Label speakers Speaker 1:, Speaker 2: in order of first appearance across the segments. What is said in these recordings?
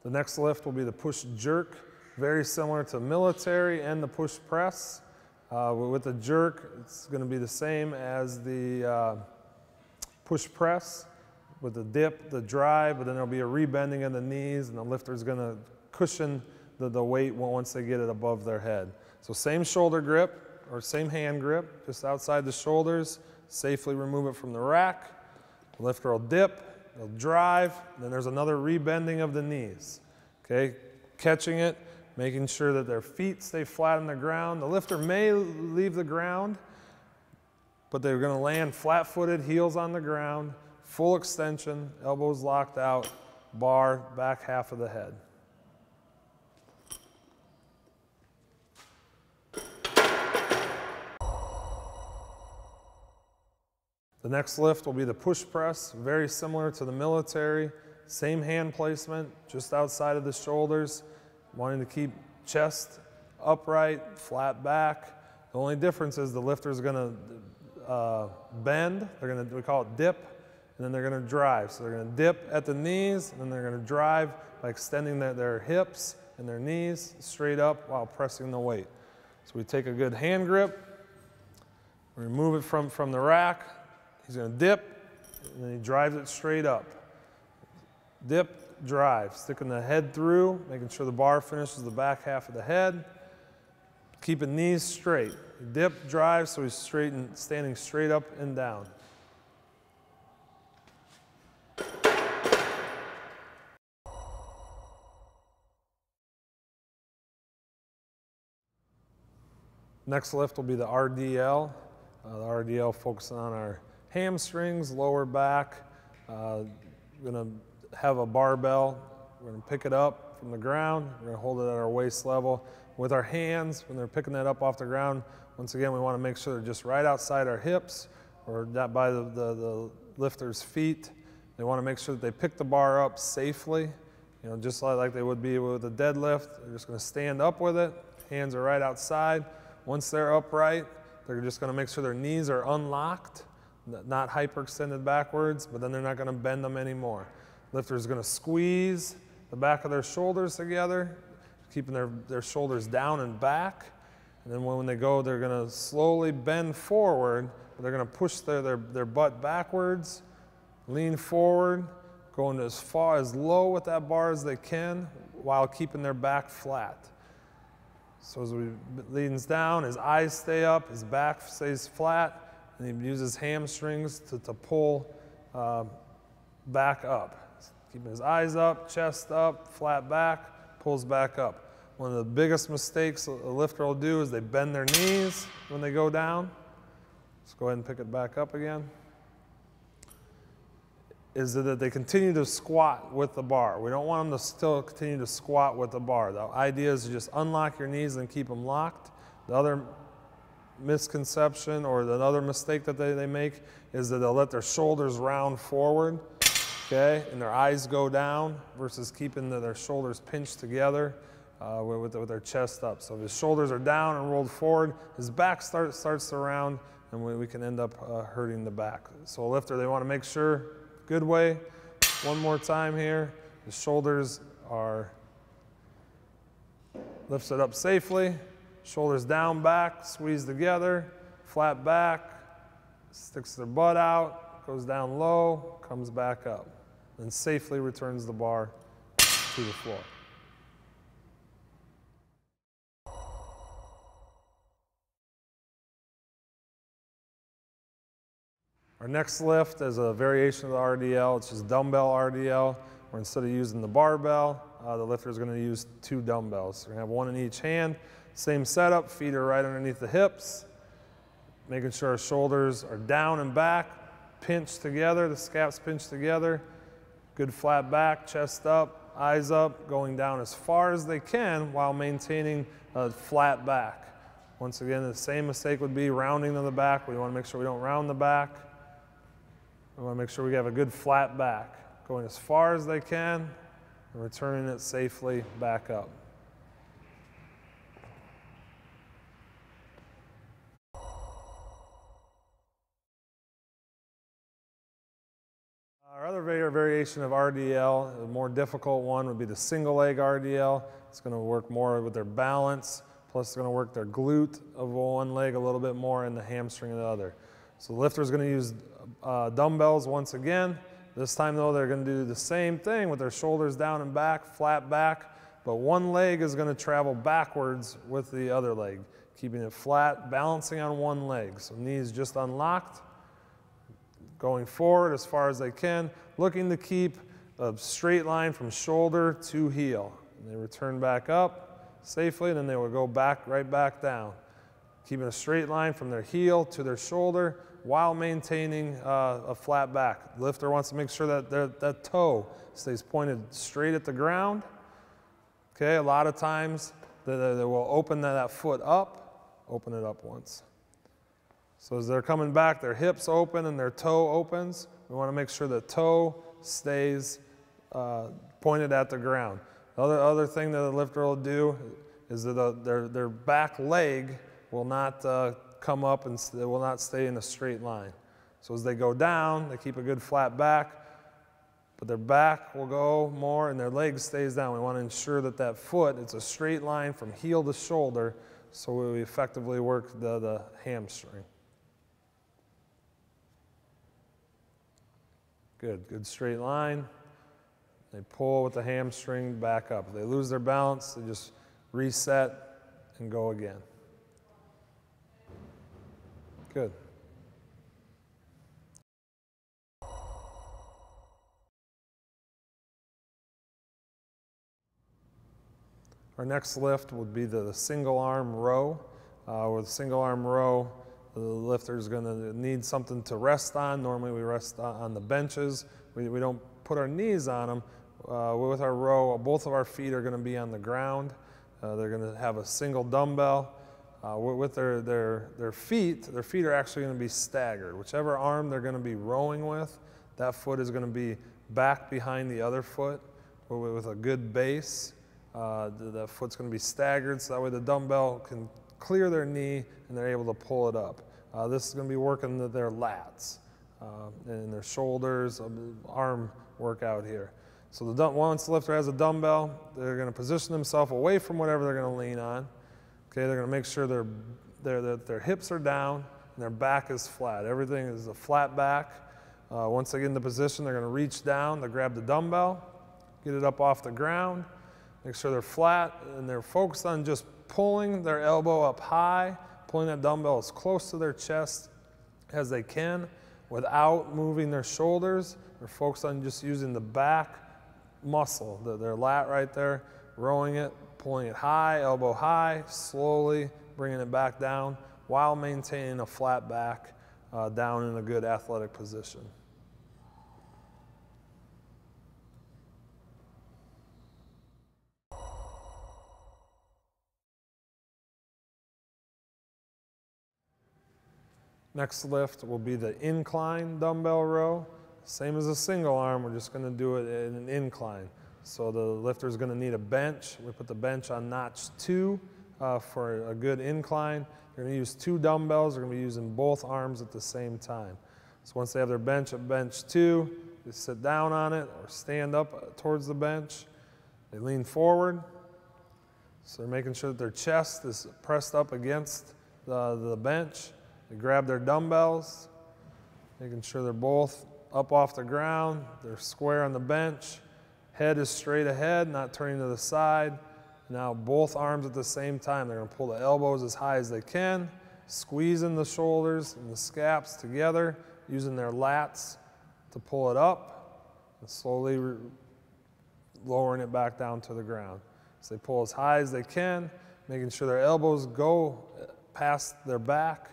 Speaker 1: The next lift will be the push jerk, very similar to military and the push press. With the jerk, it's going to be the same as the push press with the dip, the drive, but then there'll be a rebending of the knees, and the lifter's going to cushion the weight once they get it above their head. So same shoulder grip or same hand grip, just outside the shoulders, safely remove it from the rack. The lifter will dip, they'll drive, then there's another rebending of the knees. Okay, catching it, making sure that their feet stay flat on the ground. The lifter may leave the ground, but they're going to land flat-footed, heels on the ground, full extension, elbows locked out, bar, back half of the head. The next lift will be the push press, very similar to the military, same hand placement, just outside of the shoulders, wanting to keep chest upright, flat back. The only difference is the lifter is going to bend, we call it dip, and then they're going to drive. So they're going to dip at the knees, and then they're going to drive by extending their hips and their knees straight up while pressing the weight. So we take a good hand grip, remove it from the rack. He's going to dip, and then he drives it straight up. Dip, drive, sticking the head through, making sure the bar finishes the back half of the head. Keeping knees straight. Dip, drive, so he's straight and standing straight up and down. Next lift will be the RDL. The RDL focusing on our hamstrings, lower back. We're going to have a barbell. We're going to pick it up from the ground. We're going to hold it at our waist level. With our hands, when they're picking that up off the ground, once again, we want to make sure they're just right outside our hips or not by the lifter's feet. They want to make sure that they pick the bar up safely, you know, just like they would be with a deadlift. They're just going to stand up with it. Hands are right outside. Once they're upright, they're just going to make sure their knees are unlocked, not hyperextended backwards, but then they're not going to bend them anymore. Lifter is going to squeeze the back of their shoulders together, keeping their shoulders down and back. And then when they go, they're going to slowly bend forward, but they're going to push their butt backwards, lean forward, going as far, as low with that bar as they can, while keeping their back flat. So as he leans down, his eyes stay up, his back stays flat, and he uses hamstrings to pull back up. Keeping his eyes up, chest up, flat back, pulls back up. One of the biggest mistakes a lifter will do is they bend their knees when they go down. Let's go ahead and pick it back up again. Is that they continue to squat with the bar. We don't want them to still continue to squat with the bar. The idea is to just unlock your knees and keep them locked. The other misconception or the other mistake that they make is that they'll let their shoulders round forward, okay, and their eyes go down versus keeping their shoulders pinched together with their chest up. So if his shoulders are down and rolled forward, his back starts to round, and we can end up hurting the back. So a lifter, they want to make sure, good way, one more time here, the shoulders are lifted up safely, shoulders down, back, squeeze together, flat back, sticks their butt out, goes down low, comes back up, and safely returns the bar to the floor. Our next lift is a variation of the RDL. It's just dumbbell RDL, where instead of using the barbell, the lifter is going to use 2 dumbbells. So we're going to have one in each hand. Same setup, feet are right underneath the hips, making sure our shoulders are down and back, pinched together, the scaps pinched together, good flat back, chest up, eyes up, going down as far as they can while maintaining a flat back. Once again, the same mistake would be rounding to the back. We want to make sure we don't round the back. We want to make sure we have a good flat back, going as far as they can and returning it safely back up. Our other variation of RDL, the more difficult one, would be the single leg RDL. It's going to work more with their balance, plus it's going to work their glute of one leg a little bit more and the hamstring of the other. So the lifter is going to use dumbbells once again. This time though, they're going to do the same thing with their shoulders down and back, flat back, but one leg is going to travel backwards with the other leg, keeping it flat, balancing on one leg. So knees just unlocked, going forward as far as they can, looking to keep a straight line from shoulder to heel. And they return back up safely, and then they will go back, right back down, keeping a straight line from their heel to their shoulder while maintaining a flat back. The lifter wants to make sure that that toe stays pointed straight at the ground. Okay, a lot of times they will open that foot up, open it up once. So as they're coming back, their hips open and their toe opens. We want to make sure the toe stays pointed at the ground. The other thing that the lifter will do is that their back leg will not come up and it will not stay in a straight line. So as they go down, they keep a good flat back, but their back will go more and their leg stays down. We want to ensure that that foot, it's a straight line from heel to shoulder, so we effectively work the hamstring. Good straight line. They pull with the hamstring back up. If they lose their balance, they just reset and go again. Good. Our next lift would be the single arm row. With single arm row, the lifter is going to need something to rest on. Normally we rest on the benches. We don't put our knees on them. With our row, both of our feet are going to be on the ground. They're going to have a single dumbbell. With their feet are actually going to be staggered. Whichever arm they're going to be rowing with, that foot is going to be back behind the other foot with a good base. The foot's going to be staggered, so that way the dumbbell can clear their knee and they're able to pull it up. This is going to be working their lats and their shoulders, arm workout here. So once the lifter has a dumbbell, they're going to position themselves away from whatever they're going to lean on. Okay, they're going to make sure their hips are down and their back is flat. Everything is a flat back. Once they get into position, they're going to reach down, they grab the dumbbell, get it up off the ground, make sure they're flat, and they're focused on just pulling their elbow up high, pulling that dumbbell as close to their chest as they can without moving their shoulders. They're focused on just using the back muscle, their lat right there, rowing it, pulling it high, elbow high, slowly bringing it back down while maintaining a flat back down in a good athletic position. Next lift will be the incline dumbbell row. Same as a single arm, we're just going to do it in an incline. So the lifter is going to need a bench. We put the bench on notch 2 for a good incline. You're going to use 2 dumbbells. They're going to be using both arms at the same time. So once they have their bench at bench 2, they sit down on it or stand up towards the bench. They lean forward. So they're making sure that their chest is pressed up against the bench. They grab their dumbbells, making sure they're both up off the ground. They're square on the bench. Head is straight ahead, not turning to the side. Now both arms at the same time. They're going to pull the elbows as high as they can, squeezing the shoulders and the scaps together, using their lats to pull it up, and slowly lowering it back down to the ground. So they pull as high as they can, making sure their elbows go past their back,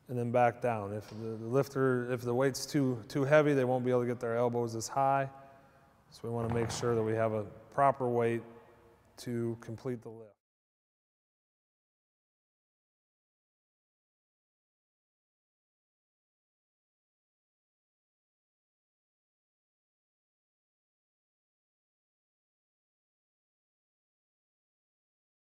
Speaker 1: and then back down. If the weight's too heavy, they won't be able to get their elbows as high. So we want to make sure that we have a proper weight to complete the lift.